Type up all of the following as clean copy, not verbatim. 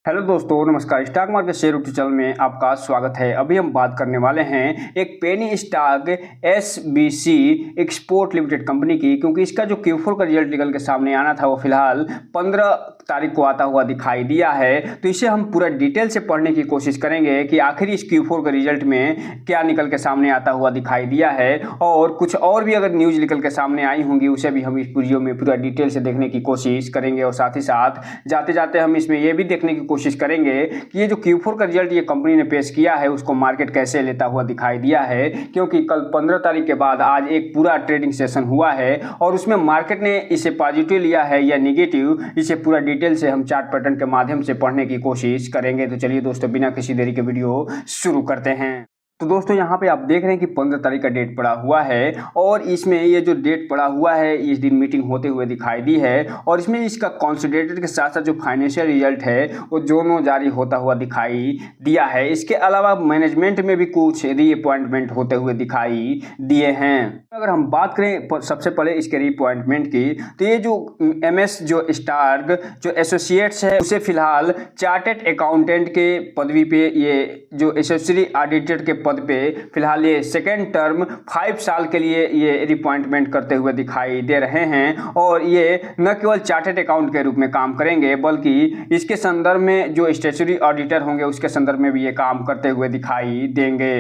Hello दोस्तों, नमस्कार। Stock market share YouTube channel में आपका स्वागत है। अभी हम बात करने वाले हैं एक penny stock SBC export limited company की, क्योंकि इसका जो Q4 का रिजल्ट निकल के सामने आना था वो फिलहाल 15 तारीख को आता हुआ दिखाई दिया है। तो इसे हम पूरा डिटेल से पढ़ने की कोशिश करेंगे कि आखिर इस Q4 के रिजल्ट में क्या निकल के सामने आता हुआ दिखाई दिया है, और कुछ और भी अगर न्यूज निकल के सामने आई होंगी उसे भी हम इस वीडियो में पूरा डिटेल से देखने की कोशिश करेंगे। और साथ ही साथ जाते जाते हम इसमें यह भी देखने की कोशिश करेंगे कि ये जो Q4 का रिजल्ट ये कंपनी ने पेश किया है उसको मार्केट कैसे लेता हुआ दिखाई दिया है, क्योंकि कल 15 तारीख के बाद आज एक पूरा ट्रेडिंग सेशन हुआ है और उसमें मार्केट ने इसे पॉजिटिव लिया है या नेगेटिव, इसे पूरा डिटेल से हम चार्ट पैटर्न के माध्यम से पढ़ने की कोशिश करेंगे। तो चलिए दोस्तों, बिना किसी देरी के वीडियो शुरू करते हैं। तो दोस्तों, यहाँ पे आप देख रहे हैं कि 15 तारीख का डेट पड़ा हुआ है और इसमें ये जो डेट पड़ा हुआ है इस दिन मीटिंग होते हुए दिखाई दी है, और इसमें इसका कंसोलिडेटेड के साथ साथ जो फाइनेंशियल रिजल्ट है वो दोनों जारी होता हुआ दिखाई दिया है। इसके अलावा मैनेजमेंट में भी कुछ रीअपॉइंटमेंट होते हुए दिखाई दिए हैं। अगर हम बात करें सबसे पहले इसके रीअपॉइंटमेंट की, तो ये जो MS जो स्टार्क जो एसोसिएट्स है उसे फिलहाल चार्टेड अकाउंटेंट के पदवी पे, ये जो एसोसिएट ऑडिटर के पद पे फिलहाल ये सेकेंड टर्म 5 साल के लिए ये रिपॉइंटमेंट करते हुए दिखाई दे रहे हैं। और ये न केवल चार्टेड अकाउंट के रूप में काम करेंगे बल्कि इसके संदर्भ में जो स्टैट्यूटरी ऑडिटर होंगे उसके संदर्भ में भी ये काम करते हुए दिखाई देंगे।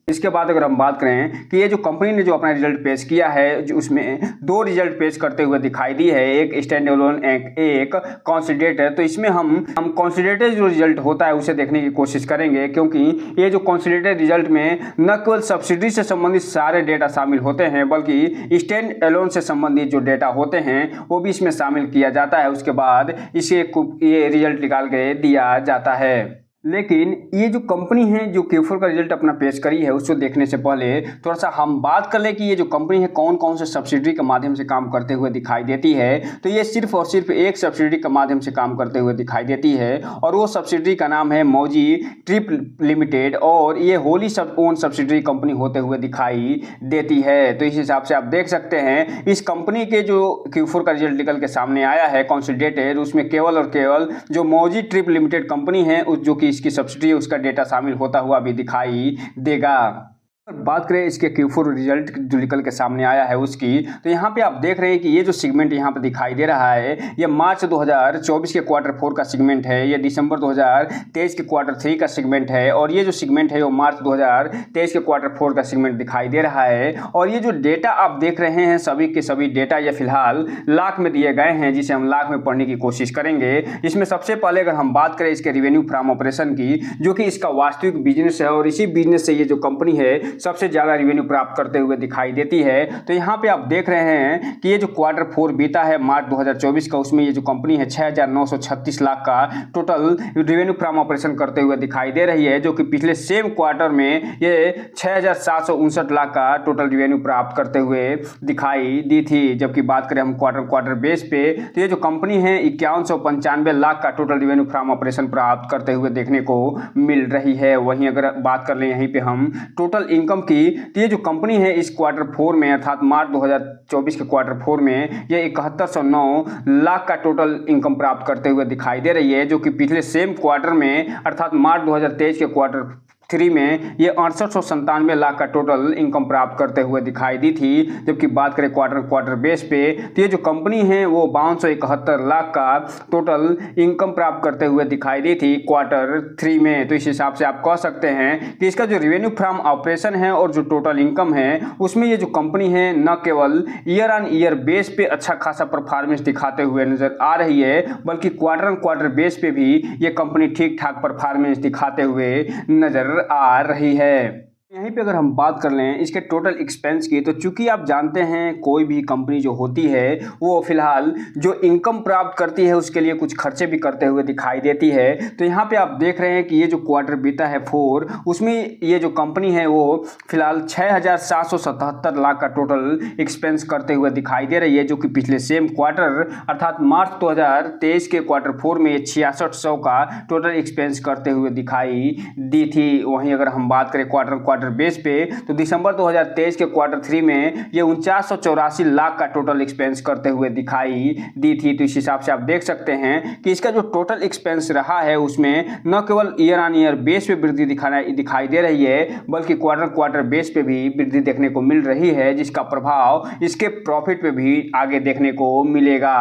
इसके बाद अगर हम बात करें कि ये जो कंपनी ने जो अपना रिजल्ट पेश किया है, जो उसमें 2 रिजल्ट पेश करते हुए दिखाई दी है, एक स्टैंड अलोन एक कंसोलिडेटेड। तो इसमें हम कंसोलिडेटेड जो रिजल्ट होता है उसे देखने की कोशिश करेंगे, क्योंकि ये जो कंसोलिडेटेड रिजल्ट में न केवल सब्सिडी से संबंधित सारे डेटा शामिल होते हैं बल्कि स्टैंड अलोन से संबंधित जो डेटा होते हैं वो भी इसमें शामिल किया जाता है। उसके बाद इसे ये रिजल्ट निकाल के दिया जाता है। लेकिन ये जो कंपनी है जो Q4 का रिजल्ट अपना पेश करी है उसको देखने से पहले थोड़ा सा हम बात कर ले कि ये जो कंपनी है कौन कौन से सब्सिडी के माध्यम से काम करते हुए दिखाई देती है। तो ये सिर्फ और सिर्फ एक सब्सिडी के माध्यम से काम करते हुए दिखाई देती है, और वो सब्सिडी का नाम है मौजी ट्रिप लिमिटेड, और ये होली ओन सब्सिडी कंपनी होते हुए दिखाई देती है। तो इस हिसाब से आप देख सकते हैं इस कंपनी के जो Q4 का रिजल्ट निकल के सामने आया है कंसोलिडेटेड, उसमें केवल और केवल जो मौजी ट्रिप लिमिटेड कंपनी है जो कि इसकी सब्सिडी है उसका डेटा शामिल होता हुआ भी दिखाई देगा। बात करें इसके Q4 रिजल्ट जो निकल के सामने आया है उसकी, तो यहाँ पे आप देख रहे हैं कि ये जो सेगमेंट यहाँ पे दिखाई दे रहा है ये मार्च 2024 के Q4 का सेगमेंट है, ये दिसंबर 2023 के Q3 का सेगमेंट है, और ये जो सेगमेंट है वो मार्च 2023 के Q4 का सेगमेंट दिखाई दे रहा है। और ये जो डेटा आप देख रहे हैं सभी के सभी डेटा ये फिलहाल लाख में दिए गए हैं, जिसे हम लाख में पढ़ने की कोशिश करेंगे। इसमें सबसे पहले अगर हम बात करें इसके रेवेन्यू फ्रॉम ऑपरेशन की, जो कि इसका वास्तविक बिजनेस है, और इसी बिजनेस से ये जो कंपनी है सबसे ज्यादा रेवेन्यू प्राप्त करते हुए दिखाई देती है। तो यहाँ पे आप देख रहे हैं कि ये जो Q4 बीता है मार्च 2024 का, उसमें ये जो कंपनी है 6,936 लाख का टोटल रेवेन्यू फ्रॉम ऑपरेशन करते हुए दिखाई दे रही है, जो कि पिछले सेम क्वार्टर में ये 6,759 लाख का टोटल रेवेन्यू प्राप्त करते हुए दिखाई दी थी। जबकि बात करें हम क्वार्टर बेस पे, तो ये जो कंपनी है 5195 लाख का टोटल रेवेन्यू फ्रॉम ऑपरेशन प्राप्त करते हुए देखने को मिल रही है। वहीं अगर बात कर लें यहीं पे हम टोटल इनकम की, तो ये जो कंपनी है इस Q4 में अर्थात मार्च 2024 के Q4 में ये 7109 लाख का टोटल इनकम प्राप्त करते हुए दिखाई दे रही है, जो कि पिछले सेम क्वार्टर में अर्थात मार्च 2023 के Q3 में ये 6897 लाख का टोटल इनकम प्राप्त करते हुए दिखाई दी थी। जबकि बात करें क्वार्टर बेस पे, तो ये जो कंपनी है वो 5271 लाख का टोटल इनकम प्राप्त करते हुए दिखाई दी थी Q3 में। तो इस हिसाब से आप कह सकते हैं कि इसका जो रेवेन्यू फ्रॉम ऑपरेशन है और जो टोटल इनकम है उसमें ये जो कंपनी है न केवल ईयर ऑन ईयर बेस पे अच्छा खासा परफॉर्मेंस दिखाते हुए नजर आ रही है, बल्कि क्वार्टर बेस पे भी ये कंपनी ठीक ठाक परफॉर्मेंस दिखाते हुए नजर आ रही है। यहीं पे अगर हम बात कर लें इसके टोटल एक्सपेंस की, तो चूंकि आप जानते हैं कोई भी कंपनी जो होती है वो फिलहाल जो इनकम प्राप्त करती है उसके लिए कुछ खर्चे भी करते हुए दिखाई देती है। तो यहाँ पे आप देख रहे हैं कि ये जो क्वार्टर बीता है 4, उसमें ये जो कंपनी है वो फिलहाल 6,777 लाख का टोटल एक्सपेंस करते हुए दिखाई दे रही है, जो कि पिछले सेम क्वार्टर अर्थात मार्च 2023 के Q4 में 6600 का टोटल एक्सपेंस करते हुए दिखाई दी थी। वहीं अगर हम बात करें क्वार्टर क्वार्टर बेस पे, तो दिसंबर 2023 के क्वार्टर 3 में ये 4984 लाख का टोटल एक्सपेंस करते हुए दिखाई दी थी। तो इस हिसाब से आप देख सकते हैं कि इसका जो टोटल एक्सपेंस रहा है उसमें न केवल ईयर ऑन ईयर बेस पे वृद्धि दिखाई दे रही है, बल्कि क्वार्टर बेस पे भी वृद्धि देखने को मिल रही है, जिसका प्रभाव इसके प्रॉफिट पे भी आगे देखने को मिलेगा।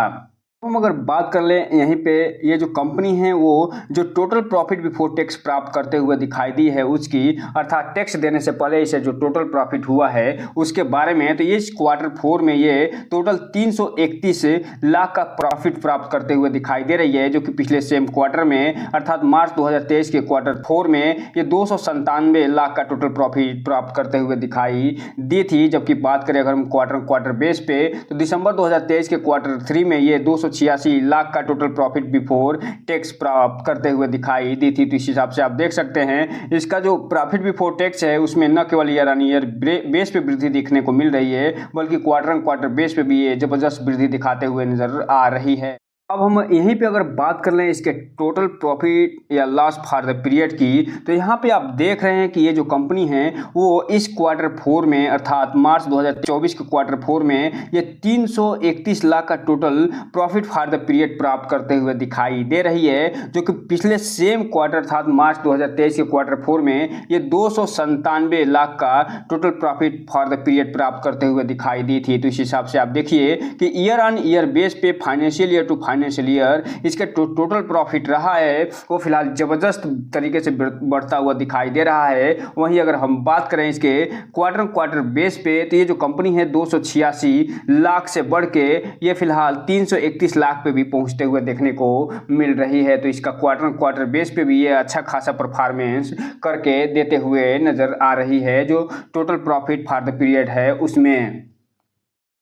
हम अगर बात कर लें यहीं पे, ये जो कंपनी है वो जो टोटल प्रॉफिट बिफोर टैक्स प्राप्त करते हुए दिखाई दी है उसकी, अर्थात टैक्स देने से पहले इसे जो टोटल प्रॉफिट हुआ है उसके बारे में, तो ये क्वार्टर 4 में ये टोटल 331 लाख का प्रॉफिट प्राप्त करते हुए दिखाई दे रही है, जो कि पिछले सेम क्वार्टर में अर्थात मार्च 2023 के क्वार्टर 4 में ये 297 लाख का टोटल प्रॉफिट प्राप्त करते हुए दिखाई दी थी। जबकि बात करें अगर हम क्वार्टर बेस पे, तो दिसंबर 2023 के क्वार्टर 3 में ये 286 लाख का टोटल प्रॉफिट बिफोर टैक्स प्राप्त करते हुए दिखाई दी थी। तो इस हिसाब से आप देख सकते हैं इसका जो प्रॉफिट बिफोर टैक्स है उसमें न केवल ईयर ऑन ईयर बेस पे वृद्धि देखने को मिल रही है, बल्कि क्वार्टर बेस पे भी ये जबरदस्त वृद्धि दिखाते हुए नजर आ रही है। अब हम यहीं पे अगर बात कर लें इसके टोटल प्रॉफिट या लॉस फॉर द पीरियड की, तो यहाँ पे आप देख रहे हैं कि ये जो कंपनी है वो इस क्वार्टर 4 में अर्थात मार्च 2024 के क्वार्टर 4 में ये 331 लाख का total profit for the period प्राप्त करते हुए दिखाई दे रही है, जो कि पिछले सेम क्वार्टर अर्थात मार्च 2023 के क्वार्टर 4 में ये 297 लाख का total profit for the period प्राप्त करते हुए दिखाई दी थी। तो इस हिसाब से आप देखिए कि ईयर ऑन ईयर बेस पे financial year to financial year इसका टोटल प्रॉफिट रहा है वो फिलहाल जबरदस्त तरीके से बढ़ता हुआ दिखाई दे रहा है। वहीं अगर हम बात करें इसके क्वार्टर बेस पे, तो ये जो कंपनी है 286 लाख से बढ़ के ये फिलहाल 331 लाख पे भी पहुंचते हुए देखने को मिल रही है। तो इसका क्वार्टर बेस पे भी ये अच्छा खासा परफॉर्मेंस करके देते हुए नजर आ रही है जो total profit for the period है उसमें।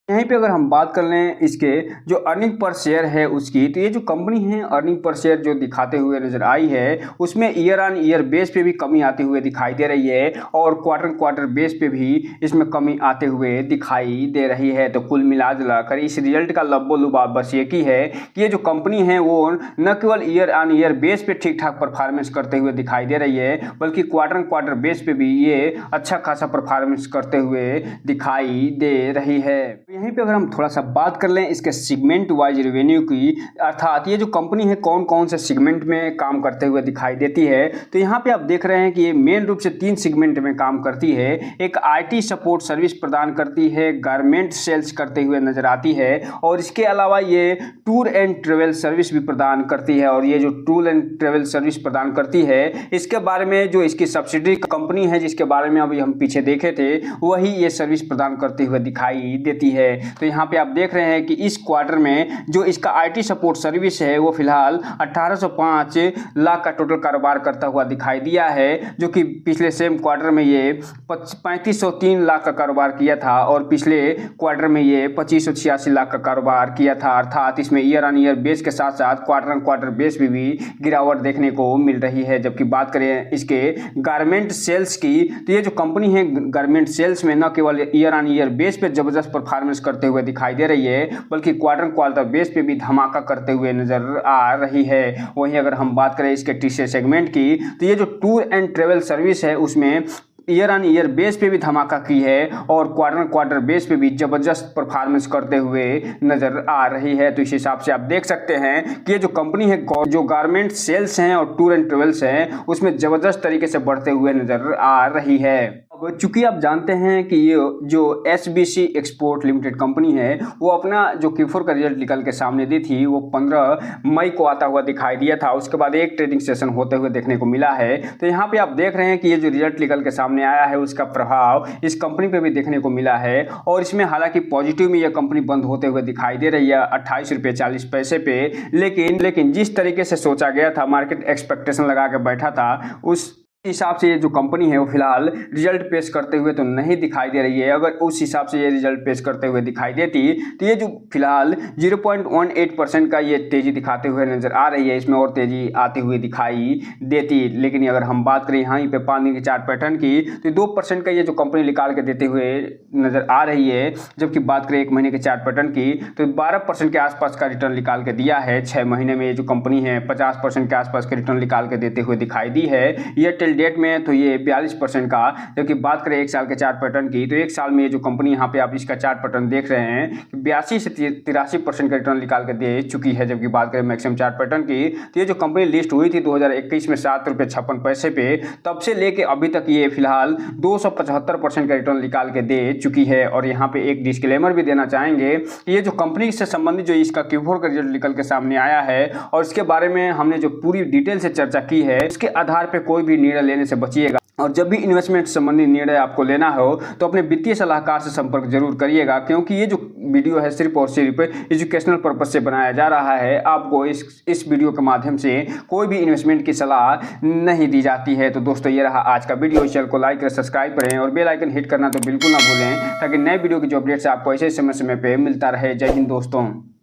यहीं पे अगर हम बात कर लें इसके जो अर्निंग पर शेयर है उसकी, तो ये जो कंपनी है अर्निंग पर शेयर जो दिखाते हुए नजर आई है उसमें ईयर ऑन ईयर बेस पे भी कमी आते हुए दिखाई दे रही है और क्वार्टर बेस पे भी इसमें कमी आते हुए दिखाई दे रही है। तो कुल मिलाकर इस रिजल्ट का लब्बो-लुबाब बस एक ही है कि ये जो कंपनी है वो न केवल ईयर ऑन ईयर बेस पे ठीक ठाक परफॉर्मेंस करते हुए दिखाई दे रही है, बल्कि क्वार्टर बेस पे भी ये अच्छा खासा परफॉर्मेंस करते हुए दिखाई दे रही है। यहीं पे अगर हम थोड़ा सा बात कर लें इसके सेगमेंट वाइज रेवेन्यू की, अर्थात ये जो कंपनी है कौन कौन से सेगमेंट में काम करते हुए दिखाई देती है, तो यहाँ पे आप देख रहे हैं कि ये मेन रूप से 3 सेगमेंट में काम करती है। एक आईटी सपोर्ट सर्विस प्रदान करती है, गारमेंट सेल्स करते हुए नजर आती है और इसके अलावा ये टूर एंड ट्रेवल सर्विस भी प्रदान करती है। और ये जो टूर एंड ट्रेवल सर्विस प्रदान करती है इसके बारे में जो इसकी सब्सिडरी कंपनी है जिसके बारे में अभी हम पीछे देखे थे वही ये सर्विस प्रदान करते हुए दिखाई देती है। तो यहाँ पे आप देख रहे हैं कि इस क्वार्टर में जो इसका आईटी सपोर्ट सर्विस है वो फिलहाल 1805 लाख का टोटल कारोबार करता हुआ दिखाई दिया है, जो कि पिछले सेम क्वार्टर में ये 3503 लाख का कारोबार किया था और पिछले क्वार्टर में ये 2586 लाख का कारोबार किया था। अर्थात इसमें ईयर ऑन ईयर बेस के साथ साथ क्वार्टर बेस में भी गिरावट देखने को मिल रही है। जबकि बात करें इसके गारमेंट सेल्स की, तो ये जो कंपनी है गारमेंट सेल्स में न केवल ईयर ऑन ईयर बेस पे जबरदस्त परफॉर्मेंस करते हुए दिखाई दे रही है, बल्कि क्वार्टर बेस पे भी धमाका करते हुए नजर आ रही है। वहीं अगर हम बात करें इसके तीसरे सेगमेंट की, तो ये जो टूर एंड ट्रेवल सर्विस है उसमें ईयर ऑन ईयर बेस पे भी धमाका की है और क्वार्टर बेस पे भी जबरदस्त परफॉर्मेंस करते हुए नजर आ रही है। तो इस हिसाब से आप देख सकते हैं कि ये जो कंपनी है जो गारमेंट सेल्स हैं और टूर एंड ट्रेवल्स हैं उसमें जबरदस्त तरीके से बढ़ते हुए नजर आ रही है। अब चूंकि आप जानते हैं कि ये जो SBC एक्सपोर्ट लिमिटेड कंपनी है वो अपना जो Q4 का रिजल्ट निकल के सामने दी थी वो 15 मई को आता हुआ दिखाई दिया था। उसके बाद एक ट्रेडिंग सेशन होते हुए देखने को मिला है। तो यहाँ पे आप देख रहे हैं कि ये जो रिजल्ट निकल के सामने आया है उसका प्रभाव इस कंपनी पे भी देखने को मिला है और इसमें हालांकि पॉजिटिव में यह कंपनी बंद होते हुए दिखाई दे रही है 28.40 पे, लेकिन जिस तरीके से सोचा गया था, मार्केट एक्सपेक्टेशन लगा के बैठा था, उस हिसाब से ये जो कंपनी है वो फिलहाल रिजल्ट पेश करते हुए तो नहीं दिखाई दे रही है। अगर उस हिसाब से ये रिजल्ट पेश करते हुए दिखाई देती तो ये जो फिलहाल 0.18% का ये तेजी दिखाते हुए नजर आ रही है, इसमें और तेजी आती हुई दिखाई देती। लेकिन अगर हम बात करें यहाँ पे 5 दिन के चार्ट पैटर्न की, तो 2% का ये जो कंपनी निकाल के देते हुए नजर आ रही है। जबकि बात करें 1 महीने के चार्ट पैटर्न की, तो 12% के आसपास का रिटर्न निकाल के दिया है। 6 महीने में ये जो कंपनी है 50% के आसपास के रिटर्न निकाल के देते हुए दिखाई दी है। एयरटेल फाइनल डेट में तो ये 42% का, जबकि बात करें एक साल के चार्ट पैटर्न की तो एक साल में ये जो कंपनी यहाँ पे आप इसका चार्ट पैटर्न देख रहे हैं 82 से 83% का रिटर्न निकाल के दे चुकी है। जबकि बात करें मैक्सिमम चार्ट पैटर्न की तो ये जो कंपनी लिस्ट हुई थी 2021 में ₹7.56 पे, तब से लेके अभी तक ये फिलहाल 275% का रिटर्न निकाल के दे चुकी है। और यहाँ पे एक डिस्क्लेमर भी देना चाहेंगे कि ये जो कंपनी से संबंधित जो इसका Q4 का रिजल्ट निकल के सामने आया है और इसके बारे में हमने जो पूरी डिटेल से चर्चा की है, उसके आधार पर कोई भी निर्णय लेने से बचिएगा। और जब भी इन्वेस्टमेंट संबंधी निर्णय आपको लेना हो तो अपने वित्तीय सलाहकार से संपर्क जरूर करिएगा, क्योंकि ये जो वीडियो है सिर्फ और सिर्फ एजुकेशनल पर्पज से बनाया जा रहा है। आपको इस वीडियो के माध्यम से कोई भी इन्वेस्टमेंट की सलाह नहीं दी जाती है। तो दोस्तों ये रहा आज का वीडियो। इस चैनल को लाइक करें, सब्सक्राइब करें और बेल आइकन हिट करना तो बिल्कुल ना भूलें, ताकि नए वीडियो की जो अपडेट्स आपको ऐसे समय समय पे मिलता रहे। जय हिंद दोस्तों।